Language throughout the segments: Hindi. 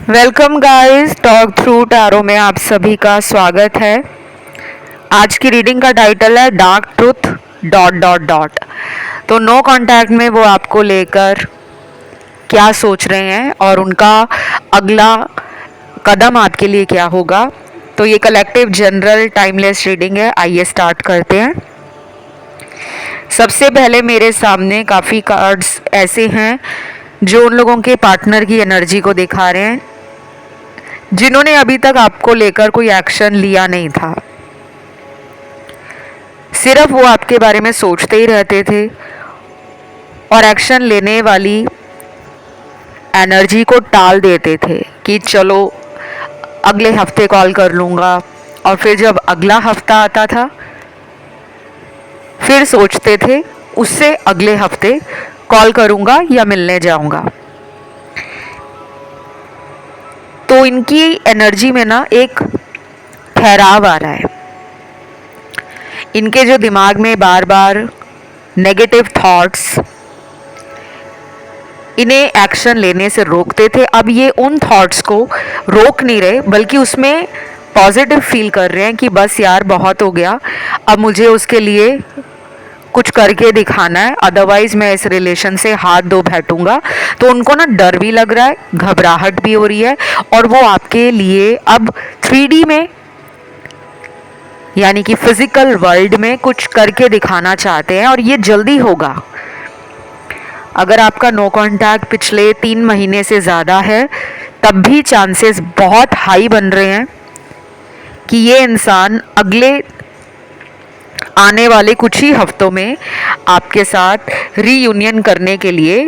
Welcome guys, talk through tarot में आप सभी का स्वागत है। आज की रीडिंग का टाइटल है dark truth dot dot dot. तो नो कांटेक्ट में वो आपको लेकर क्या सोच रहे हैं और उनका अगला कदम आपके लिए क्या होगा। तो ये कलेक्टिव जनरल टाइमलेस रीडिंग है। आइए स्टार्ट करते हैं। सबसे पहले मेरे सामने काफ़ी कार्ड्स ऐसे हैं जो उन लोगों के पार्टनर की एनर्जी को दिखा रहे हैं जिन्होंने अभी तक आपको लेकर कोई एक्शन लिया नहीं था। सिर्फ वो आपके बारे में सोचते ही रहते थे और एक्शन लेने वाली एनर्जी को टाल देते थे कि चलो अगले हफ्ते कॉल कर लूँगा। और फिर जब अगला हफ्ता आता था फिर सोचते थे उससे अगले हफ्ते कॉल करूँगा या मिलने जाऊँगा। तो इनकी एनर्जी में ना एक ठहराव आ रहा है। इनके जो दिमाग में बार बार नेगेटिव थॉट्स इन्हें एक्शन लेने से रोकते थे, अब ये उन थॉट्स को रोक नहीं रहे बल्कि उसमें पॉजिटिव फील कर रहे हैं कि बस यार बहुत हो गया, अब मुझे उसके लिए कुछ करके दिखाना है, अदरवाइज मैं इस रिलेशन से हाथ धो बैठूंगा। तो उनको ना डर भी लग रहा है, घबराहट भी हो रही है और वो आपके लिए अब 3D में यानी कि फिजिकल वर्ल्ड में कुछ करके दिखाना चाहते हैं और ये जल्दी होगा। अगर आपका नो कांटेक्ट पिछले 3 महीने से ज़्यादा है तब भी चांसेस बहुत हाई बन रहे हैं कि ये इंसान अगले आने वाले कुछ ही हफ्तों में आपके साथ रीयूनियन करने के लिए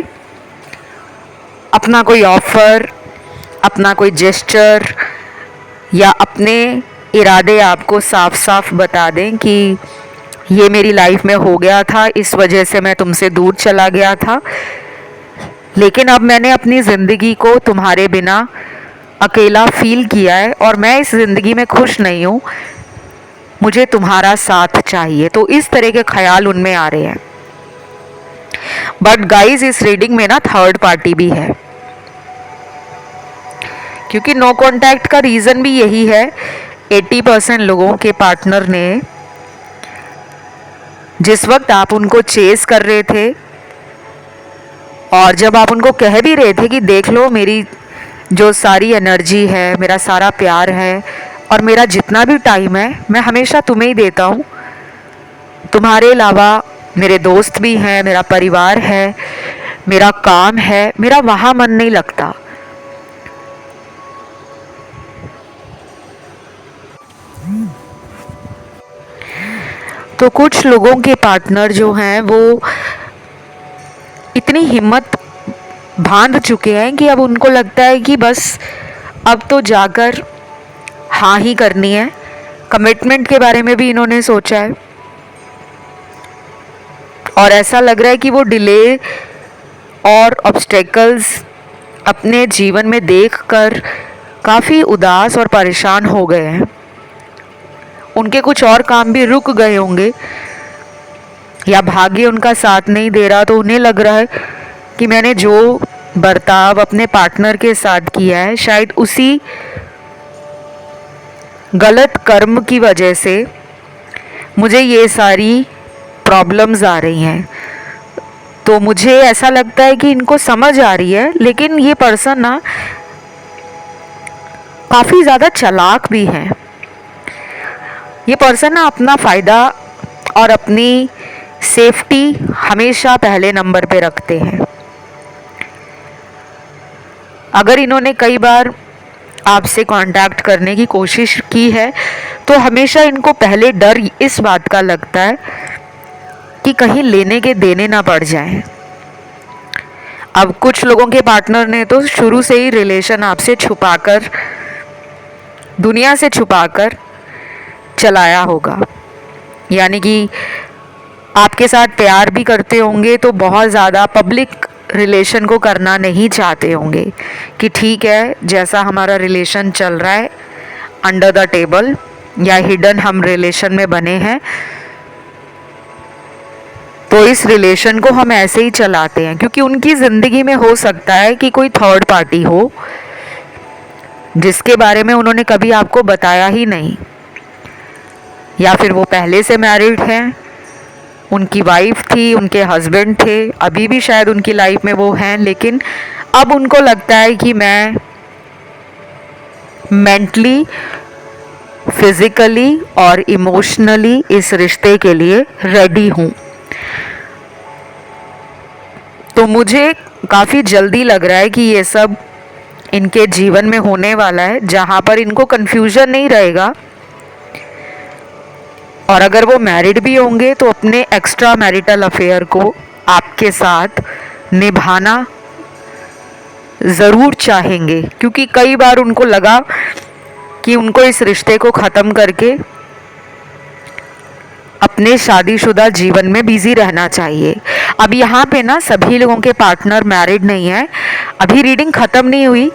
अपना कोई ऑफर, अपना कोई जेस्चर या अपने इरादे आपको साफ साफ बता दें कि ये मेरी लाइफ में हो गया था, इस वजह से मैं तुमसे दूर चला गया था, लेकिन अब मैंने अपनी ज़िंदगी को तुम्हारे बिना अकेला फील किया है और मैं इस ज़िंदगी में खुश नहीं हूँ, मुझे तुम्हारा साथ चाहिए। तो इस तरह के ख्याल उनमें आ रहे हैं। बट गाइस, इस रीडिंग में ना थर्ड पार्टी भी है, क्योंकि नो कांटेक्ट का रीज़न भी यही है। 80% लोगों के पार्टनर ने जिस वक्त आप उनको चेस कर रहे थे और जब आप उनको कह भी रहे थे कि देख लो मेरी जो सारी एनर्जी है, मेरा सारा प्यार है और मेरा जितना भी टाइम है मैं हमेशा तुम्हें ही देता हूँ, तुम्हारे अलावा मेरे दोस्त भी हैं, मेरा परिवार है, मेरा काम है, मेरा वहाँ मन नहीं लगता। तो कुछ लोगों के पार्टनर जो हैं वो इतनी हिम्मत बांध चुके हैं कि अब उनको लगता है कि बस अब तो जाकर हाँ ही करनी है। कमिटमेंट के बारे में भी इन्होंने सोचा है और ऐसा लग रहा है कि वो डिले और ऑब्स्टेकल्स अपने जीवन में देखकर काफ़ी उदास और परेशान हो गए हैं। उनके कुछ और काम भी रुक गए होंगे या भाग्य उनका साथ नहीं दे रहा, तो उन्हें लग रहा है कि मैंने जो बर्ताव अपने पार्टनर के साथ किया है शायद उसी गलत कर्म की वजह से मुझे ये सारी प्रॉब्लम्स आ रही हैं। तो मुझे ऐसा लगता है कि इनको समझ आ रही है, लेकिन ये पर्सन ना काफ़ी ज़्यादा चालाक भी है। ये पर्सन ना अपना फ़ायदा और अपनी सेफ्टी हमेशा पहले नंबर पे रखते हैं। अगर इन्होंने कई बार आपसे कांटेक्ट करने की कोशिश की है तो हमेशा इनको पहले डर इस बात का लगता है कि कहीं लेने के देने ना पड़ जाएं। अब कुछ लोगों के पार्टनर ने तो शुरू से ही रिलेशन आपसे छुपाकर, दुनिया से छुपाकर चलाया होगा, यानी कि आपके साथ प्यार भी करते होंगे तो बहुत ज़्यादा पब्लिक रिलेशन को करना नहीं चाहते होंगे कि ठीक है जैसा हमारा रिलेशन चल रहा है अंडर द टेबल या हिडन हम रिलेशन में बने हैं, तो इस रिलेशन को हम ऐसे ही चलाते हैं। क्योंकि उनकी ज़िंदगी में हो सकता है कि कोई थर्ड पार्टी हो जिसके बारे में उन्होंने कभी आपको बताया ही नहीं, या फिर वो पहले से मैरिड हैं, उनकी वाइफ थी, उनके हस्बैंड थे, अभी भी शायद उनकी लाइफ में वो हैं, लेकिन अब उनको लगता है कि मैं मेंटली, फिजिकली और इमोशनली इस रिश्ते के लिए रेडी हूँ। तो मुझे काफ़ी जल्दी लग रहा है कि ये सब इनके जीवन में होने वाला है, जहाँ पर इनको कन्फ्यूजन नहीं रहेगा। और अगर वो मैरिड भी होंगे तो अपने एक्स्ट्रा मैरिटल अफेयर को आपके साथ निभाना ज़रूर चाहेंगे, क्योंकि कई बार उनको लगा कि उनको इस रिश्ते को ख़त्म करके अपने शादीशुदा जीवन में बिजी रहना चाहिए। अब यहाँ पे ना सभी लोगों के पार्टनर मैरिड नहीं है, अभी रीडिंग ख़त्म नहीं हुई।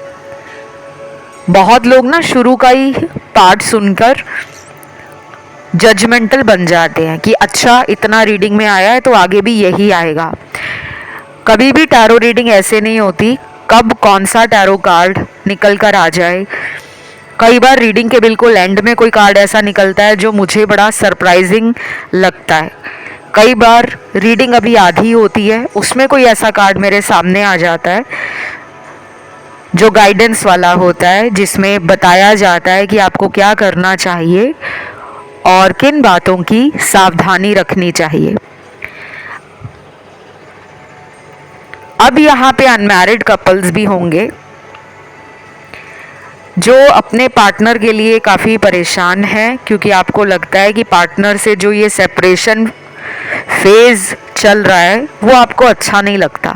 बहुत लोग ना शुरू का ही पार्ट सुनकर जजमेंटल बन जाते हैं कि अच्छा इतना रीडिंग में आया है तो आगे भी यही आएगा। कभी भी टैरो रीडिंग ऐसे नहीं होती, कब कौन सा टैरो कार्ड निकल कर आ जाए। कई बार रीडिंग के बिल्कुल एंड में कोई कार्ड ऐसा निकलता है जो मुझे बड़ा सरप्राइजिंग लगता है। कई बार रीडिंग अभी आधी होती है, उसमें कोई ऐसा कार्ड मेरे सामने आ जाता है जो गाइडेंस वाला होता है, जिसमें बताया जाता है कि आपको क्या करना चाहिए और किन बातों की सावधानी रखनी चाहिए। अब यहाँ पे अनमैरिड कपल्स भी होंगे जो अपने पार्टनर के लिए काफ़ी परेशान हैं, क्योंकि आपको लगता है कि पार्टनर से जो ये सेपरेशन फेज़ चल रहा है वो आपको अच्छा नहीं लगता।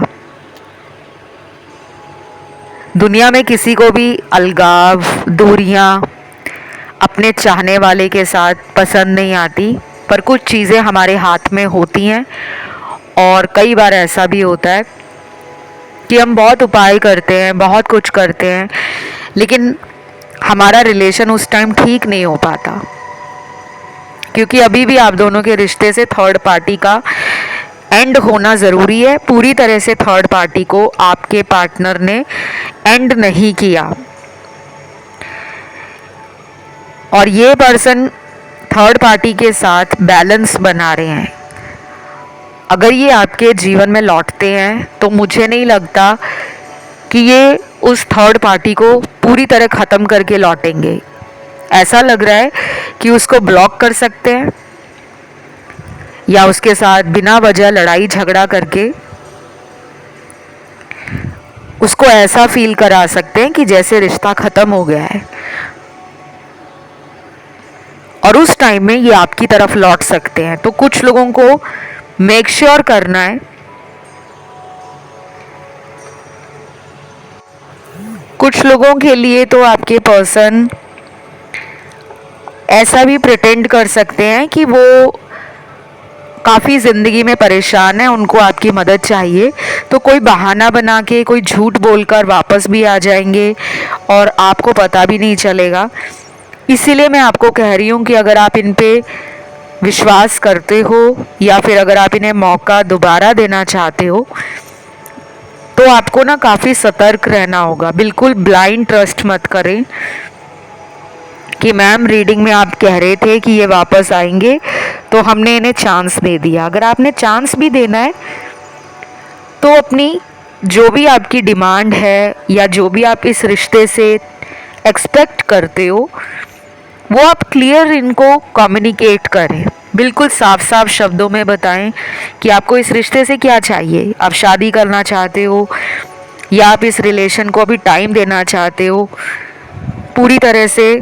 दुनिया में किसी को भी अलगाव, दूरियां अपने चाहने वाले के साथ पसंद नहीं आती, पर कुछ चीज़ें हमारे हाथ में होती हैं और कई बार ऐसा भी होता है कि हम बहुत उपाय करते हैं, बहुत कुछ करते हैं, लेकिन हमारा रिलेशन उस टाइम ठीक नहीं हो पाता, क्योंकि अभी भी आप दोनों के रिश्ते से थर्ड पार्टी का एंड होना ज़रूरी है। पूरी तरह से थर्ड पार्टी को आपके पार्टनर ने एंड नहीं किया और ये पर्सन थर्ड पार्टी के साथ बैलेंस बना रहे हैं। अगर ये आपके जीवन में लौटते हैं तो मुझे नहीं लगता कि ये उस थर्ड पार्टी को पूरी तरह ख़त्म करके लौटेंगे। ऐसा लग रहा है कि उसको ब्लॉक कर सकते हैं या उसके साथ बिना वजह लड़ाई झगड़ा करके उसको ऐसा फील करा सकते हैं कि जैसे रिश्ता ख़त्म हो गया है, और उस टाइम में ये आपकी तरफ लौट सकते हैं। तो कुछ लोगों को मेक श्योर करना है, कुछ लोगों के लिए तो आपके पर्सन ऐसा भी प्रिटेंड कर सकते हैं कि वो काफ़ी ज़िंदगी में परेशान है, उनको आपकी मदद चाहिए, तो कोई बहाना बना के, कोई झूठ बोलकर वापस भी आ जाएंगे और आपको पता भी नहीं चलेगा। इसीलिए मैं आपको कह रही हूँ कि अगर आप इन पे विश्वास करते हो या फिर अगर आप इन्हें मौका दोबारा देना चाहते हो तो आपको ना काफ़ी सतर्क रहना होगा। बिल्कुल ब्लाइंड ट्रस्ट मत करें कि मैम रीडिंग में आप कह रहे थे कि ये वापस आएंगे तो हमने इन्हें चांस दे दिया। अगर आपने चांस भी देना है तो अपनी जो भी आपकी डिमांड है या जो भी आप इस रिश्ते से एक्सपेक्ट करते हो वो आप क्लियर इनको कम्युनिकेट करें, बिल्कुल साफ साफ शब्दों में बताएं कि आपको इस रिश्ते से क्या चाहिए। आप शादी करना चाहते हो या आप इस रिलेशन को अभी टाइम देना चाहते हो, पूरी तरह से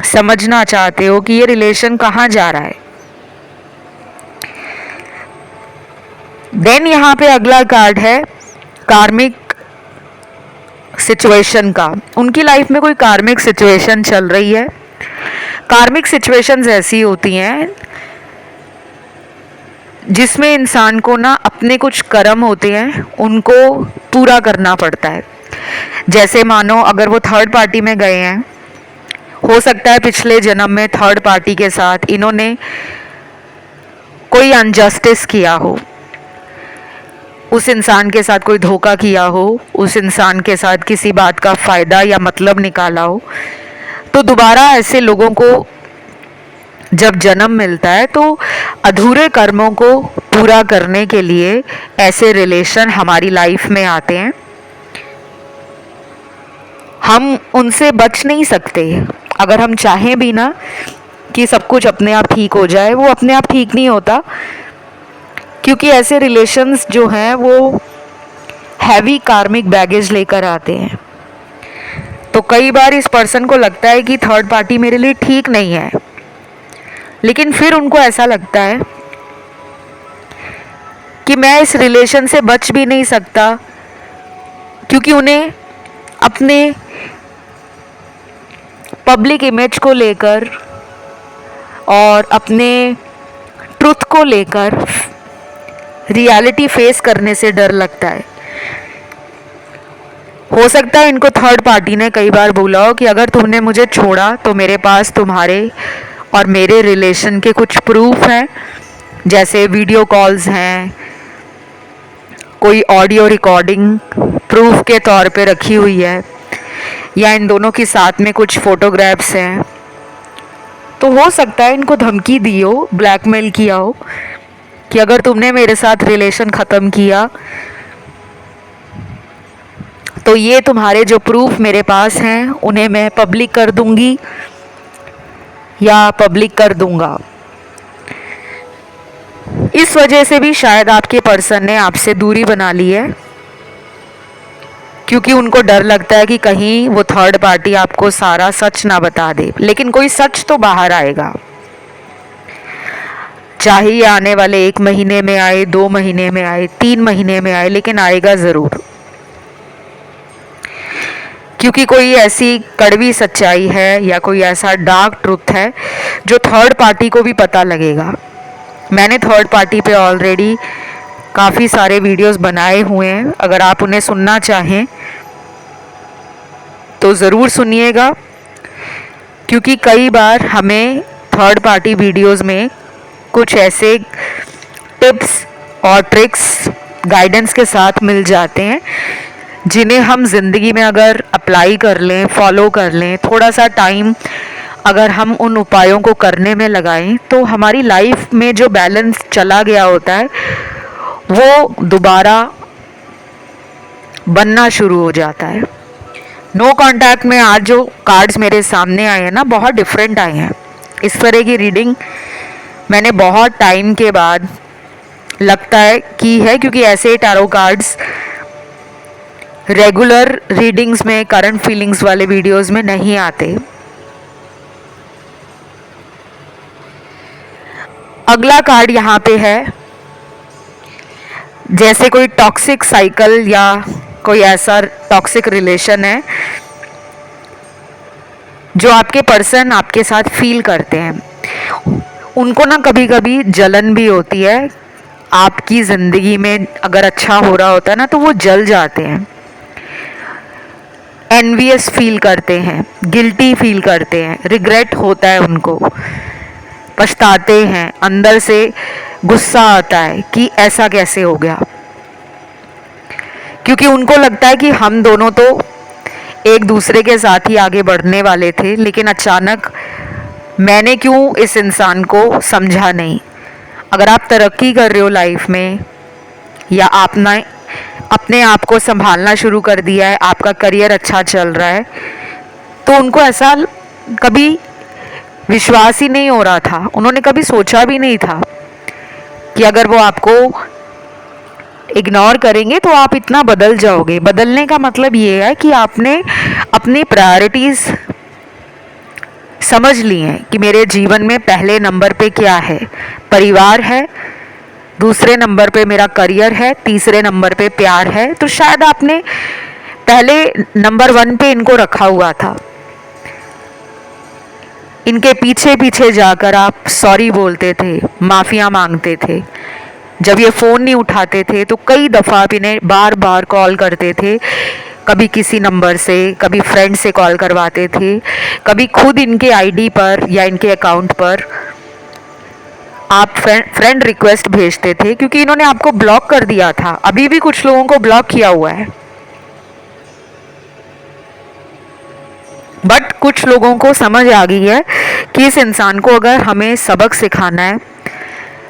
समझना चाहते हो कि ये रिलेशन कहाँ जा रहा है। देन यहाँ पे अगला कार्ड है कार्मिक सिचुएशन का। उनकी लाइफ में कोई कार्मिक सिचुएशन चल रही है। कार्मिक सिचुएशंस ऐसी होती हैं जिसमें इंसान को ना अपने कुछ कर्म होते हैं उनको पूरा करना पड़ता है। जैसे मानो अगर वो थर्ड पार्टी में गए हैं, हो सकता है पिछले जन्म में थर्ड पार्टी के साथ इन्होंने कोई अनजस्टिस किया हो उस इंसान के साथ कोई धोखा किया हो, उस इंसान के साथ किसी बात का फ़ायदा या मतलब निकाला हो, तो दोबारा ऐसे लोगों को जब जन्म मिलता है तो अधूरे कर्मों को पूरा करने के लिए ऐसे रिलेशन हमारी लाइफ में आते हैं। हम उनसे बच नहीं सकते। अगर हम चाहें भी ना कि सब कुछ अपने आप ठीक हो जाए, वो अपने आप ठीक नहीं होता, क्योंकि ऐसे रिलेशंस जो हैं वो हैवी कार्मिक बैगेज लेकर आते हैं। तो कई बार इस पर्सन को लगता है कि थर्ड पार्टी मेरे लिए ठीक नहीं है, लेकिन फिर उनको ऐसा लगता है कि मैं इस रिलेशन से बच भी नहीं सकता, क्योंकि उन्हें अपने पब्लिक इमेज को लेकर और अपने ट्रुथ को लेकर रियलिटी फेस करने से डर लगता है। हो सकता है इनको थर्ड पार्टी ने कई बार बोला हो कि अगर तुमने मुझे छोड़ा तो मेरे पास तुम्हारे और मेरे रिलेशन के कुछ प्रूफ हैं, जैसे वीडियो कॉल्स हैं, कोई ऑडियो रिकॉर्डिंग प्रूफ के तौर पे रखी हुई है, या इन दोनों की साथ में कुछ फोटोग्राफ्स हैं। तो हो सकता है इनको धमकी दी हो, ब्लैकमेल किया हो कि अगर तुमने मेरे साथ रिलेशन ख़त्म किया तो ये तुम्हारे जो प्रूफ मेरे पास हैं उन्हें मैं पब्लिक कर दूंगी या पब्लिक कर दूंगा। इस वजह से भी शायद आपके पर्सन ने आपसे दूरी बना ली है, क्योंकि उनको डर लगता है कि कहीं वो थर्ड पार्टी आपको सारा सच ना बता दे। लेकिन कोई सच तो बाहर आएगा, चाहे ये आने वाले 1 महीने में आए, 2 महीने में आए, 3 महीने में आए, लेकिन आएगा ज़रूर। क्योंकि कोई ऐसी कड़वी सच्चाई है या कोई ऐसा डार्क ट्रुथ है जो थर्ड पार्टी को भी पता लगेगा। मैंने थर्ड पार्टी पे ऑलरेडी काफ़ी सारे वीडियोस बनाए हुए हैं, अगर आप उन्हें सुनना चाहें तो ज़रूर सुनिएगा, क्योंकि कई बार हमें थर्ड पार्टी वीडियोस में कुछ ऐसे टिप्स और ट्रिक्स गाइडेंस के साथ मिल जाते हैं जिन्हें हम ज़िंदगी में अगर अप्लाई कर लें, फॉलो कर लें, थोड़ा सा टाइम अगर हम उन उपायों को करने में लगाएं, तो हमारी लाइफ में जो बैलेंस चला गया होता है वो दोबारा बनना शुरू हो जाता है। नो कांटेक्ट में आज जो कार्ड्स मेरे सामने आए हैं ना, बहुत डिफरेंट आए हैं। इस तरह की रीडिंग मैंने बहुत टाइम के बाद लगता है की है, क्योंकि ऐसे टैरो कार्ड्स रेगुलर रीडिंग्स में, करंट फीलिंग्स वाले वीडियोस में नहीं आते। अगला कार्ड यहाँ पे है, जैसे कोई टॉक्सिक साइकिल या कोई ऐसा टॉक्सिक रिलेशन है जो आपके पर्सन आपके साथ फील करते हैं। उनको ना कभी कभी जलन भी होती है, आपकी ज़िंदगी में अगर अच्छा हो रहा होता है ना तो वो जल जाते हैं, एनवियस फील करते हैं, गिल्टी फील करते हैं, रिग्रेट होता है उनको, पछताते हैं, अंदर से गुस्सा आता है कि ऐसा कैसे हो गया, क्योंकि उनको लगता है कि हम दोनों तो एक दूसरे के साथ ही आगे बढ़ने वाले थे, लेकिन अचानक मैंने क्यों इस इंसान को समझा नहीं। अगर आप तरक्की कर रहे हो लाइफ में, या आपने अपने आप को संभालना शुरू कर दिया है, आपका करियर अच्छा चल रहा है, तो उनको ऐसा कभी विश्वास ही नहीं हो रहा था, उन्होंने कभी सोचा भी नहीं था कि अगर वो आपको इग्नोर करेंगे तो आप इतना बदल जाओगे। बदलने का मतलब ये है कि आपने अपनी प्रायोरिटीज़ समझ ली हैं कि मेरे जीवन में पहले नंबर पे क्या है, परिवार है, दूसरे नंबर पे मेरा करियर है, तीसरे नंबर पे प्यार है। तो शायद आपने पहले नंबर 1 पे इनको रखा हुआ था। इनके पीछे पीछे जाकर आप सॉरी बोलते थे, माफ़िया मांगते थे। जब ये फ़ोन नहीं उठाते थे तो कई दफ़ा आप इन्हें बार बार कॉल करते थे, कभी किसी नंबर से, कभी फ्रेंड से कॉल करवाते थे, कभी खुद इनके आईडी पर या इनके अकाउंट पर, आप फ्रेंड रिक्वेस्ट भेजते थे, क्योंकि इन्होंने आपको ब्लॉक कर दिया था। अभी भी कुछ लोगों को ब्लॉक किया हुआ है, बट कुछ लोगों को समझ आ गई है कि इस इंसान को अगर हमें सबक सिखाना है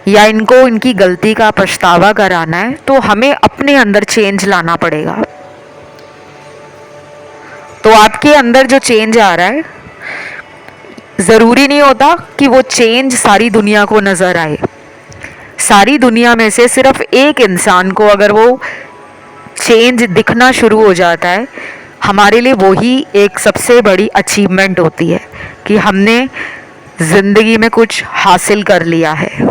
या इनको इनकी गलती का पछतावा कराना है तो हमें अपने अंदर चेंज लाना पड़ेगा। तो आपके अंदर जो चेंज आ रहा है, ज़रूरी नहीं होता कि वो चेंज सारी दुनिया को नज़र आए। सारी दुनिया में से सिर्फ एक इंसान को अगर वो चेंज दिखना शुरू हो जाता है, हमारे लिए वही एक सबसे बड़ी अचीवमेंट होती है कि हमने ज़िंदगी में कुछ हासिल कर लिया है।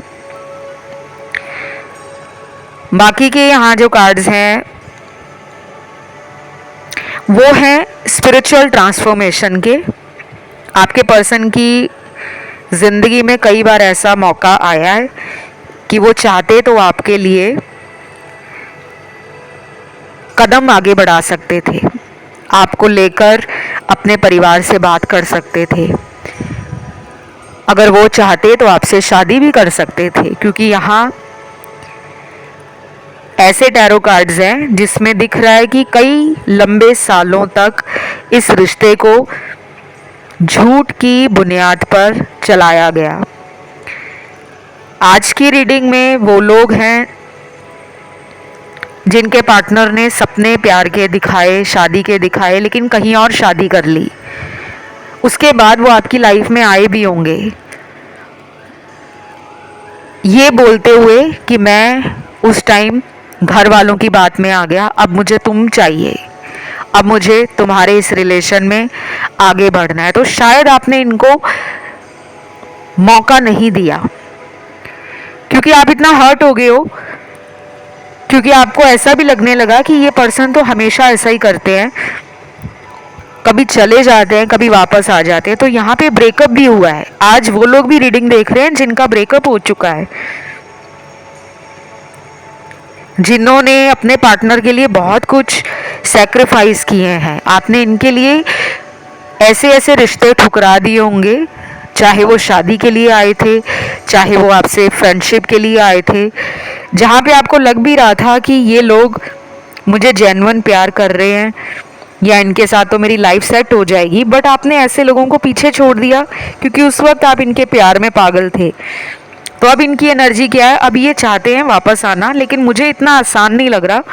बाकी के यहाँ जो कार्ड्स हैं वो हैं स्पिरिचुअल ट्रांसफॉर्मेशन के। आपके पर्सन की ज़िंदगी में कई बार ऐसा मौका आया है कि वो चाहते तो आपके लिए कदम आगे बढ़ा सकते थे, आपको लेकर अपने परिवार से बात कर सकते थे, अगर वो चाहते तो आपसे शादी भी कर सकते थे, क्योंकि यहाँ ऐसे टैरो कार्ड्स हैं जिसमें दिख रहा है कि कई लंबे सालों तक इस रिश्ते को झूठ की बुनियाद पर चलाया गया। आज की रीडिंग में वो लोग हैं जिनके पार्टनर ने सपने प्यार के दिखाए, शादी के दिखाए, लेकिन कहीं और शादी कर ली। उसके बाद वो आपकी लाइफ में आए भी होंगे ये बोलते हुए कि मैं उस टाइम घर वालों की बात में आ गया, अब मुझे तुम चाहिए, अब मुझे तुम्हारे इस रिलेशन में आगे बढ़ना है। तो शायद आपने इनको मौका नहीं दिया क्योंकि आप इतना हर्ट हो गए हो, क्योंकि आपको ऐसा भी लगने लगा कि ये पर्सन तो हमेशा ऐसा ही करते हैं, कभी चले जाते हैं कभी वापस आ जाते हैं। तो यहाँ पे ब्रेकअप भी हुआ है। आज वो लोग भी रीडिंग देख रहे हैं जिनका ब्रेकअप हो चुका है, जिन्होंने अपने पार्टनर के लिए बहुत कुछ सैक्रिफाइस किए हैं। आपने इनके लिए ऐसे ऐसे रिश्ते ठुकरा दिए होंगे, चाहे वो शादी के लिए आए थे, चाहे वो आपसे फ्रेंडशिप के लिए आए थे, जहाँ पे आपको लग भी रहा था कि ये लोग मुझे जेन्युइन प्यार कर रहे हैं या इनके साथ तो मेरी लाइफ सेट हो जाएगी, बट आपने ऐसे लोगों को पीछे छोड़ दिया क्योंकि उस वक्त आप इनके प्यार में पागल थे। तो अब इनकी एनर्जी क्या है, अब ये चाहते हैं वापस आना, लेकिन मुझे इतना आसान नहीं लग रहा।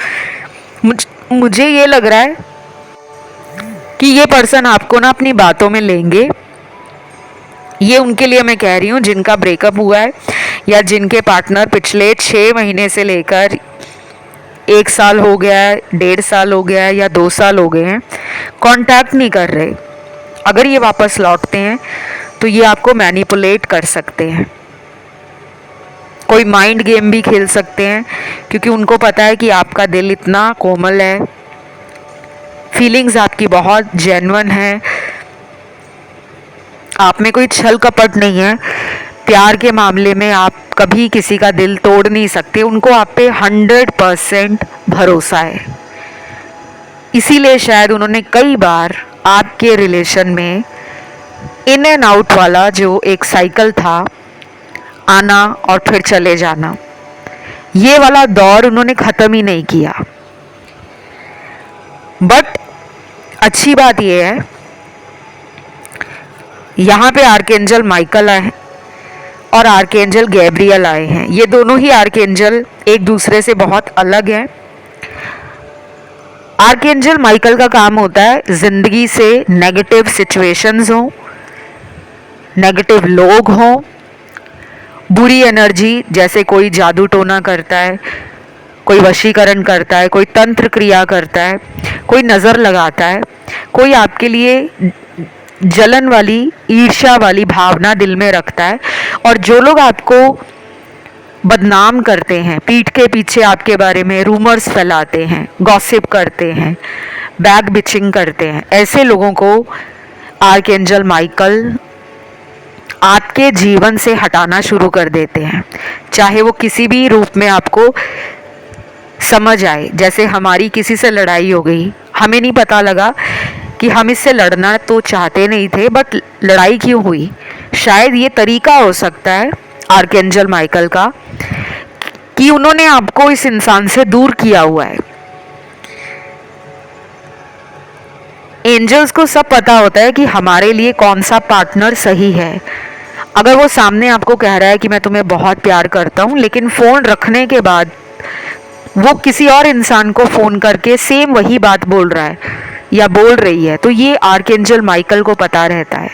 मुझे ये लग रहा है कि ये पर्सन आपको ना अपनी बातों में लेंगे। ये उनके लिए मैं कह रही हूँ जिनका ब्रेकअप हुआ है या जिनके पार्टनर पिछले 6 महीने से लेकर 1 साल हो गया है, 1.5 साल हो गया है या 2 साल हो गए हैं, कांटेक्ट नहीं कर रहे। अगर ये वापस लौटते हैं तो ये आपको मैनिपुलेट कर सकते हैं, कोई माइंड गेम भी खेल सकते हैं, क्योंकि उनको पता है कि आपका दिल इतना कोमल है, फीलिंग्स आपकी बहुत जेन्युइन है, आप में कोई छल कपट नहीं है। प्यार के मामले में आप कभी किसी का दिल तोड़ नहीं सकते, उनको आप पे 100% भरोसा है। इसीलिए शायद उन्होंने कई बार आपके रिलेशन में इन एंड आउट वाला जो एक साइकिल था, आना और फिर चले जाना, ये वाला दौर उन्होंने ख़त्म ही नहीं किया। बट अच्छी बात यह है, यहाँ पे आर्कएंजल माइकल आए और आर्कएंजल गैब्रियल आए हैं। ये दोनों ही आर्कएंजल एक दूसरे से बहुत अलग हैं। आर्कएंजल माइकल का काम होता है ज़िंदगी से नेगेटिव सिचुएशंस हों, नेगेटिव लोग हों, बुरी एनर्जी, जैसे कोई जादू टोना करता है, कोई वशीकरण करता है, कोई तंत्र क्रिया करता है, कोई नज़र लगाता है, कोई आपके लिए जलन वाली ईर्ष्या वाली भावना दिल में रखता है, और जो लोग आपको बदनाम करते हैं, पीठ के पीछे आपके बारे में रूमर्स फैलाते हैं, गॉसिप करते हैं, बैक बिचिंग करते हैं, ऐसे लोगों को आर्कएंजल माइकल आपके जीवन से हटाना शुरू कर देते हैं, चाहे वो किसी भी रूप में आपको समझ आए। जैसे हमारी किसी से लड़ाई हो गई, हमें नहीं पता लगा कि हम इससे लड़ना तो चाहते नहीं थे, बट लड़ाई क्यों हुई, शायद ये तरीका हो सकता है आर्कएंजल माइकल का, कि उन्होंने आपको इस इंसान से दूर किया हुआ है। एंजल्स को सब पता होता है कि हमारे लिए कौन सा पार्टनर सही है। अगर वो सामने आपको कह रहा है कि मैं तुम्हें बहुत प्यार करता हूँ, लेकिन फ़ोन रखने के बाद वो किसी और इंसान को फ़ोन करके सेम वही बात बोल रहा है या बोल रही है, तो ये आर्कएंजल माइकल को पता रहता है।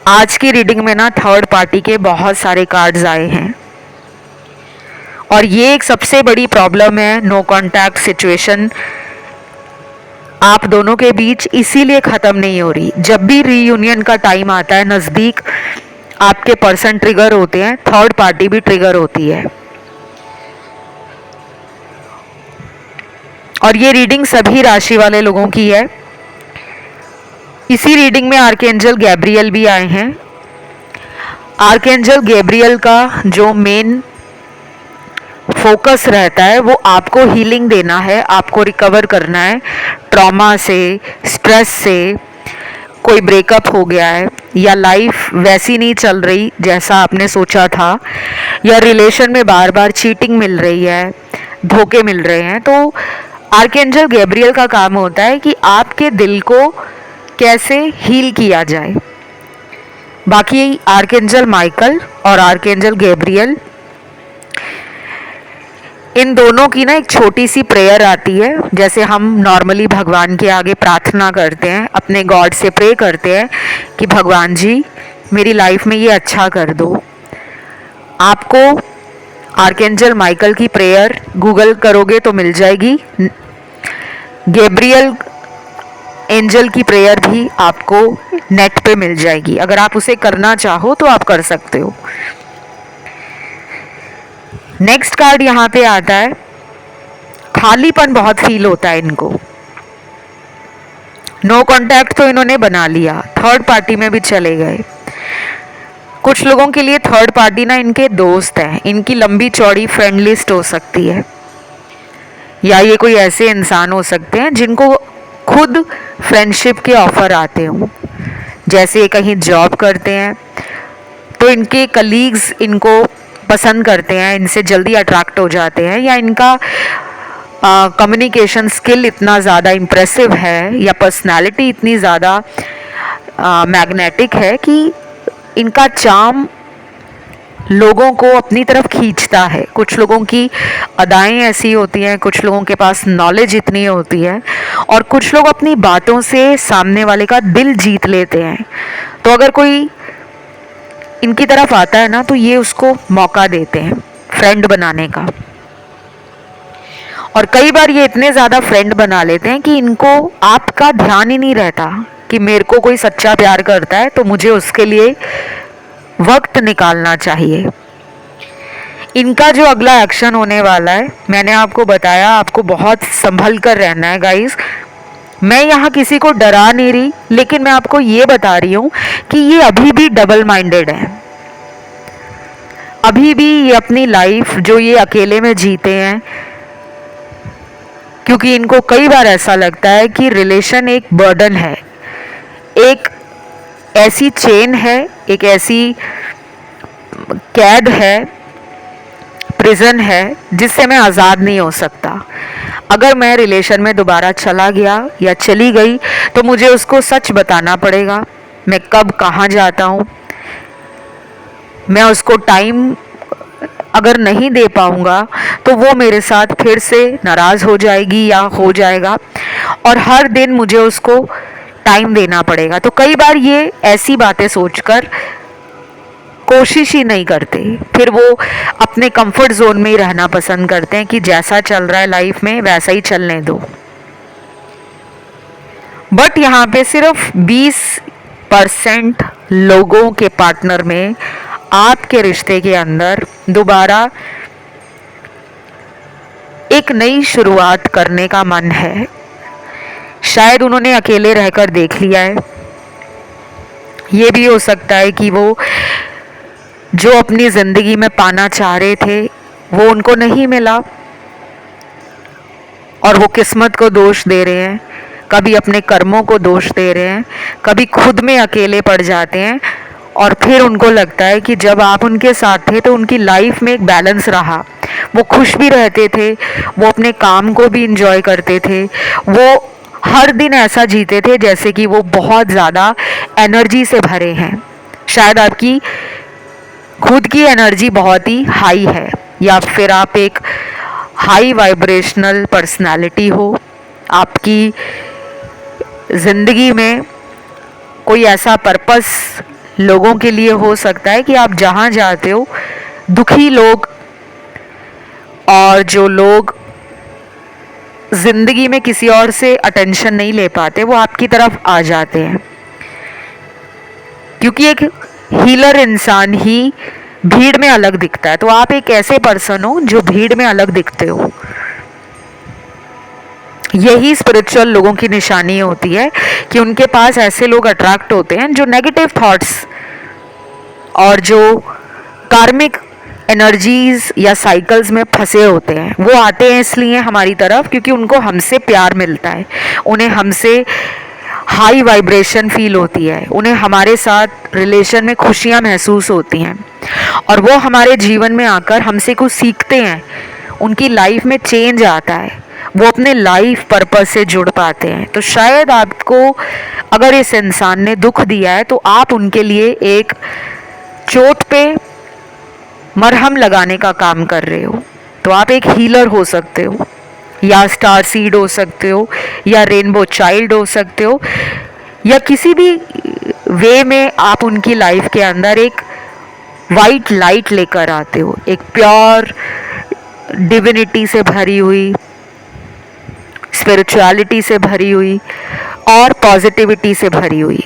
आज की रीडिंग में ना थर्ड पार्टी के बहुत सारे कार्ड्स आए हैं और ये एक सबसे बड़ी प्रॉब्लम है। नो कॉन्टैक्ट सिचुएशन आप दोनों के बीच इसीलिए ख़त्म नहीं हो रही। जब भी रीयूनियन का टाइम आता है नज़दीक, आपके पर्सन ट्रिगर होते हैं, थर्ड पार्टी भी ट्रिगर होती है। और ये रीडिंग सभी राशि वाले लोगों की है। इसी रीडिंग में आर्कएंजल गैब्रियल भी आए हैं। आर्कएंजल गैब्रियल का जो मेन फोकस रहता है वो आपको हीलिंग देना है, आपको रिकवर करना है ट्रॉमा से, स्ट्रेस से। कोई ब्रेकअप हो गया है या लाइफ वैसी नहीं चल रही जैसा आपने सोचा था, या रिलेशन में बार बार चीटिंग मिल रही है, धोखे मिल रहे हैं, तो आर्कएंजल गैब्रियल का काम होता है कि आपके दिल को कैसे हील किया जाए। बाकी आर्कएंजल माइकल और आर्कएंजल गैब्रियल, इन दोनों की ना एक छोटी सी प्रेयर आती है। जैसे हम नॉर्मली भगवान के आगे प्रार्थना करते हैं, अपने गॉड से प्रे करते हैं कि भगवान जी मेरी लाइफ में ये अच्छा कर दो। आपको आर्कएंजल माइकल की प्रेयर गूगल करोगे तो मिल जाएगी। गैब्रियल एंजल की प्रेयर भी आपको नेट पे मिल जाएगी। अगर आप उसे करना चाहो तो आप कर सकते हो। नेक्स्ट कार्ड यहाँ पे आता है, खालीपन बहुत फील होता है इनको। नो कॉन्टैक्ट तो इन्होंने बना लिया, थर्ड पार्टी में भी चले गए। कुछ लोगों के लिए थर्ड पार्टी ना इनके दोस्त हैं, इनकी लंबी चौड़ी फ्रेंड लिस्ट हो सकती है, या ये कोई ऐसे इंसान हो सकते हैं जिनको खुद फ्रेंडशिप के ऑफर आते हों। जैसे कहीं जॉब करते हैं तो इनके कलीग्स इनको पसंद करते हैं, इनसे जल्दी अट्रैक्ट हो जाते हैं, या इनका कम्युनिकेशन स्किल इतना ज़्यादा इम्प्रेसिव है या पर्सनालिटी इतनी ज़्यादा मैग्नेटिक है कि इनका चार्म लोगों को अपनी तरफ खींचता है। कुछ लोगों की अदाएं ऐसी होती हैं, कुछ लोगों के पास नॉलेज इतनी होती है, और कुछ लोग अपनी बातों से सामने वाले का दिल जीत लेते हैं। तो अगर कोई इनकी तरफ आता है ना, तो ये उसको मौका देते हैं फ्रेंड बनाने का। और कई बार ये इतने ज़्यादा फ्रेंड बना लेते हैं कि इनको आपका ध्यान ही नहीं रहता कि मेरे को कोई सच्चा प्यार करता है तो मुझे उसके लिए वक्त निकालना चाहिए। इनका जो अगला एक्शन होने वाला है, मैंने आपको बताया, आपको बहुत संभल कर रहना है गाइस। मैं यहाँ किसी को डरा नहीं रही, लेकिन मैं आपको ये बता रही हूँ कि ये अभी भी डबल माइंडेड है। अभी भी ये अपनी लाइफ जो ये अकेले में जीते हैं, क्योंकि इनको कई बार ऐसा लगता है कि रिलेशन एक बर्डन है, एक ऐसी चेन है, एक ऐसी कैद है, प्रिजन है जिससे मैं आज़ाद नहीं हो सकता। अगर मैं रिलेशन में दोबारा चला गया या चली गई तो मुझे उसको सच बताना पड़ेगा, मैं कब कहाँ जाता हूँ। मैं उसको टाइम अगर नहीं दे पाऊँगा तो वो मेरे साथ फिर से नाराज़ हो जाएगी या हो जाएगा, और हर दिन मुझे उसको टाइम देना पड़ेगा। तो कई बार ये ऐसी बातें सोचकर कोशिश ही नहीं करते, फिर वो अपने कंफर्ट जोन में ही रहना पसंद करते हैं कि जैसा चल रहा है लाइफ में वैसा ही चलने दो। बट यहाँ पे सिर्फ 20% लोगों के पार्टनर में आपके रिश्ते के अंदर दोबारा एक नई शुरुआत करने का मन है। शायद उन्होंने अकेले रहकर देख लिया है। ये भी हो सकता है कि वो जो अपनी ज़िंदगी में पाना चाह रहे थे वो उनको नहीं मिला और वो किस्मत को दोष दे रहे हैं, कभी अपने कर्मों को दोष दे रहे हैं, कभी खुद में अकेले पड़ जाते हैं और फिर उनको लगता है कि जब आप उनके साथ थे तो उनकी लाइफ में एक बैलेंस रहा, वो खुश भी रहते थे, वो अपने काम को भी इंजॉय करते थे, वो हर दिन ऐसा जीते थे जैसे कि वो बहुत ज़्यादा एनर्जी से भरे हैं। शायद आपकी खुद की एनर्जी बहुत ही हाई है, या फिर आप एक हाई वाइब्रेशनल पर्सनालिटी हो। आपकी ज़िंदगी में कोई ऐसा पर्पस लोगों के लिए हो सकता है कि आप जहाँ जाते हो, दुखी लोग और जो लोग ज़िंदगी में किसी और से अटेंशन नहीं ले पाते, वो आपकी तरफ आ जाते हैं, क्योंकि एक हीलर इंसान ही भीड़ में अलग दिखता है। तो आप एक ऐसे पर्सन हो जो भीड़ में अलग दिखते हो। यही स्पिरिचुअल लोगों की निशानी होती है कि उनके पास ऐसे लोग अट्रैक्ट होते हैं जो नेगेटिव थॉट्स और जो कार्मिक एनर्जीज या साइकिल्स में फंसे होते हैं, वो आते हैं इसलिए हमारी तरफ क्योंकि उनको हमसे प्यार मिलता है, उन्हें हमसे हाई वाइब्रेशन फील होती है, उन्हें हमारे साथ रिलेशन में खुशियाँ महसूस होती हैं, और वो हमारे जीवन में आकर हमसे कुछ सीखते हैं, उनकी लाइफ में चेंज आता है, वो अपने लाइफ पर्पस से जुड़ पाते हैं। तो शायद आपको अगर इस इंसान ने दुख दिया है तो आप उनके लिए एक चोट पे मरहम लगाने का काम कर रहे हो। तो आप एक हीलर हो सकते हो, या स्टार सीड हो सकते हो, या रेनबो चाइल्ड हो सकते हो, या किसी भी वे में आप उनकी लाइफ के अंदर एक वाइट लाइट लेकर आते हो, एक प्योर डिविनिटी से भरी हुई, स्पिरिचुअलिटी से भरी हुई और पॉजिटिविटी से भरी हुई।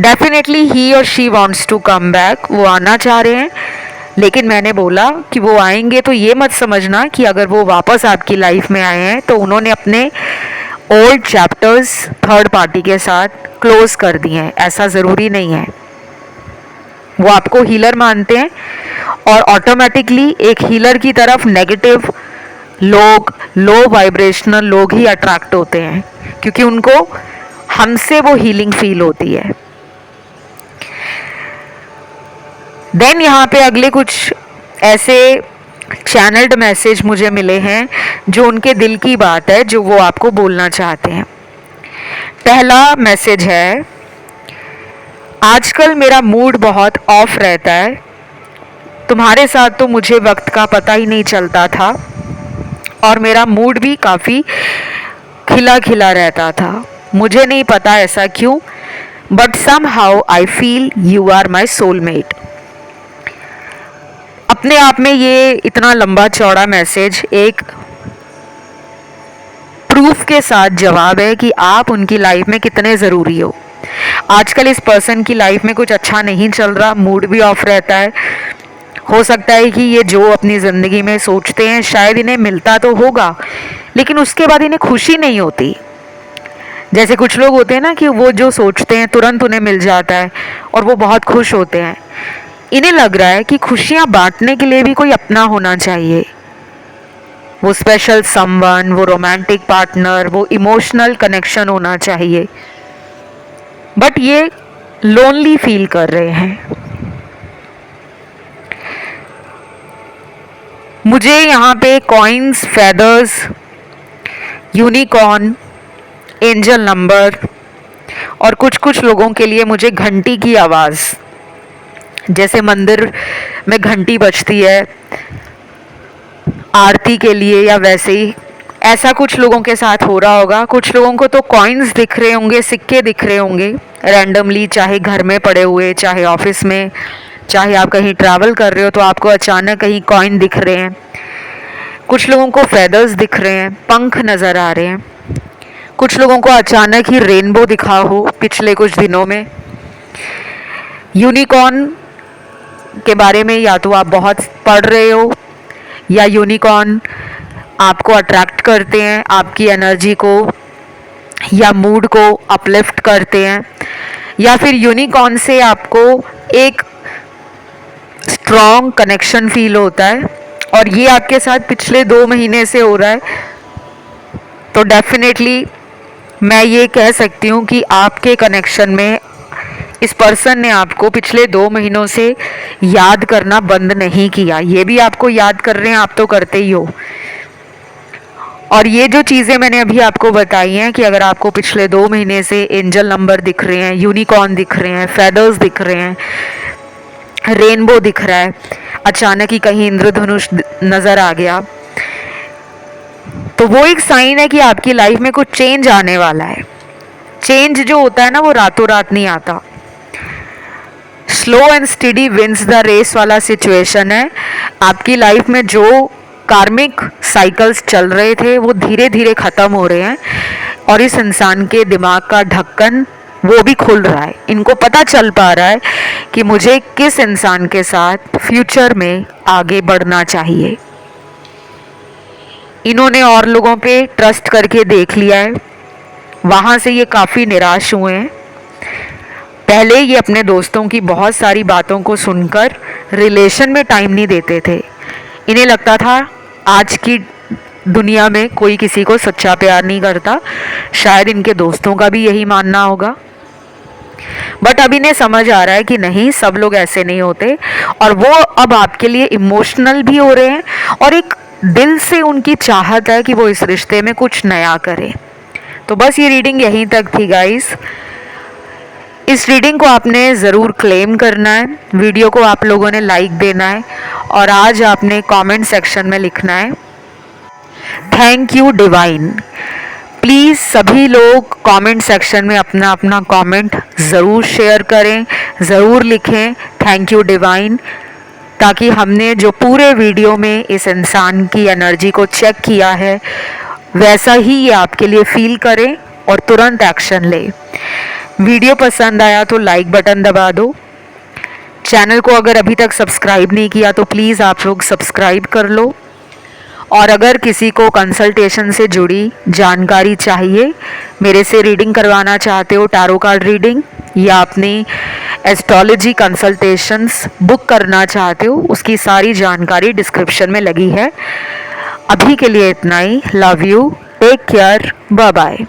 डेफिनेटली ही और she wants to come back, वो आना चाह रहे हैं, लेकिन मैंने बोला कि वो आएंगे तो ये मत समझना कि अगर वो वापस आपकी लाइफ में आए हैं तो उन्होंने अपने ओल्ड चैप्टर्स थर्ड पार्टी के साथ क्लोज कर दिए हैं, ऐसा ज़रूरी नहीं है। वो आपको हीलर मानते हैं और ऑटोमेटिकली एक हीलर की तरफ नेगेटिव लोग, लो वाइब्रेशनल लोग ही अट्रैक्ट होते हैं, क्योंकि उनको हमसे वो हीलिंग फील होती है। देन यहाँ पे अगले कुछ ऐसे चैनल्ड मैसेज मुझे मिले हैं जो उनके दिल की बात है, जो वो आपको बोलना चाहते हैं। पहला मैसेज है, आजकल मेरा मूड बहुत ऑफ रहता है, तुम्हारे साथ तो मुझे वक्त का पता ही नहीं चलता था और मेरा मूड भी काफ़ी खिला खिला रहता था, मुझे नहीं पता ऐसा क्यों, but somehow I feel you are my soulmate. अपने आप में ये इतना लंबा चौड़ा मैसेज एक प्रूफ के साथ जवाब है कि आप उनकी लाइफ में कितने ज़रूरी हो। आजकल इस पर्सन की लाइफ में कुछ अच्छा नहीं चल रहा, मूड भी ऑफ रहता है। हो सकता है कि ये जो अपनी ज़िंदगी में सोचते हैं शायद इन्हें मिलता तो होगा, लेकिन उसके बाद इन्हें खुशी नहीं होती। जैसे कुछ लोग होते हैं ना कि वो जो सोचते हैं तुरंत उन्हें मिल जाता है और वो बहुत खुश होते हैं। इन्हें लग रहा है कि खुशियाँ बांटने के लिए भी कोई अपना होना चाहिए, वो स्पेशल समवन, वो रोमांटिक पार्टनर, वो इमोशनल कनेक्शन होना चाहिए, बट ये लोनली फील कर रहे हैं। मुझे यहाँ पे coins, feathers, unicorn, angel number और कुछ कुछ लोगों के लिए मुझे घंटी की आवाज़, जैसे मंदिर में घंटी बजती है आरती के लिए, या वैसे ही ऐसा कुछ लोगों के साथ हो रहा होगा। कुछ लोगों को तो कॉइन्स दिख रहे होंगे, सिक्के दिख रहे होंगे रैंडमली, चाहे घर में पड़े हुए, चाहे ऑफिस में, चाहे आप कहीं ट्रैवल कर रहे हो तो आपको अचानक कहीं कॉइन दिख रहे हैं। कुछ लोगों को फेदर्स दिख रहे हैं, पंख नज़र आ रहे हैं। कुछ लोगों को अचानक ही रेनबो दिखा हो पिछले कुछ दिनों में। यूनिकॉर्न के बारे में या तो आप बहुत पढ़ रहे हो, या यूनिकॉर्न आपको अट्रैक्ट करते हैं, आपकी एनर्जी को या मूड को अपलिफ्ट करते हैं, या फिर यूनिकॉर्न से आपको एक स्ट्रॉन्ग कनेक्शन फील होता है और ये आपके साथ पिछले 2 महीने से हो रहा है। तो डेफिनेटली मैं ये कह सकती हूँ कि आपके कनेक्शन में इस पर्सन ने आपको पिछले 2 महीनों से याद करना बंद नहीं किया, ये भी आपको याद कर रहे हैं, आप तो करते ही हो। और ये जो चीज़ें मैंने अभी आपको बताई हैं कि अगर आपको पिछले 2 महीने से एंजल नंबर दिख रहे हैं, यूनिकॉर्न दिख रहे हैं, फेदर्स दिख रहे हैं, रेनबो दिख रहा है, अचानक ही कहीं इंद्रधनुष नज़र आ गया, तो वो एक साइन है कि आपकी लाइफ में कुछ चेंज आने वाला है। चेंज जो होता है ना, वो रातों रात नहीं आता। Slow and steady wins the race वाला सिचुएशन है। आपकी लाइफ में जो कार्मिक साइकिल्स चल रहे थे वो धीरे धीरे ख़त्म हो रहे हैं और इस इंसान के दिमाग का ढक्कन वो भी खुल रहा है। इनको पता चल पा रहा है कि मुझे किस इंसान के साथ फ्यूचर में आगे बढ़ना चाहिए। इन्होंने और लोगों पे ट्रस्ट करके देख लिया है, वहाँ से ये काफ़ी निराश हुए हैं। पहले ये अपने दोस्तों की बहुत सारी बातों को सुनकर रिलेशन में टाइम नहीं देते थे। इन्हें लगता था आज की दुनिया में कोई किसी को सच्चा प्यार नहीं करता, शायद इनके दोस्तों का भी यही मानना होगा। बट अब इन्हें समझ आ रहा है कि नहीं, सब लोग ऐसे नहीं होते, और वो अब आपके लिए इमोशनल भी हो रहे हैं और एक दिल से उनकी चाहत है कि वो इस रिश्ते में कुछ नया करें। तो बस ये रीडिंग यहीं तक थी गाइस। इस रीडिंग को आपने ज़रूर क्लेम करना है, वीडियो को आप लोगों ने लाइक देना है और आज आपने कमेंट सेक्शन में लिखना है थैंक यू डिवाइन। प्लीज़ सभी लोग कमेंट सेक्शन में अपना अपना कमेंट ज़रूर शेयर करें, ज़रूर लिखें थैंक यू डिवाइन, ताकि हमने जो पूरे वीडियो में इस इंसान की एनर्जी को चेक किया है वैसा ही ये आपके लिए फील करे और तुरंत एक्शन ले। वीडियो पसंद आया तो लाइक बटन दबा दो। चैनल को अगर अभी तक सब्सक्राइब नहीं किया तो प्लीज़ आप लोग सब्सक्राइब कर लो। और अगर किसी को कंसल्टेशन से जुड़ी जानकारी चाहिए, मेरे से रीडिंग करवाना चाहते हो, टैरो कार्ड रीडिंग, या अपनी एस्ट्रोलॉजी कंसल्टेशंस बुक करना चाहते हो, उसकी सारी जानकारी डिस्क्रिप्शन में लगी है। अभी के लिए इतना ही। Love you, take care, bye bye.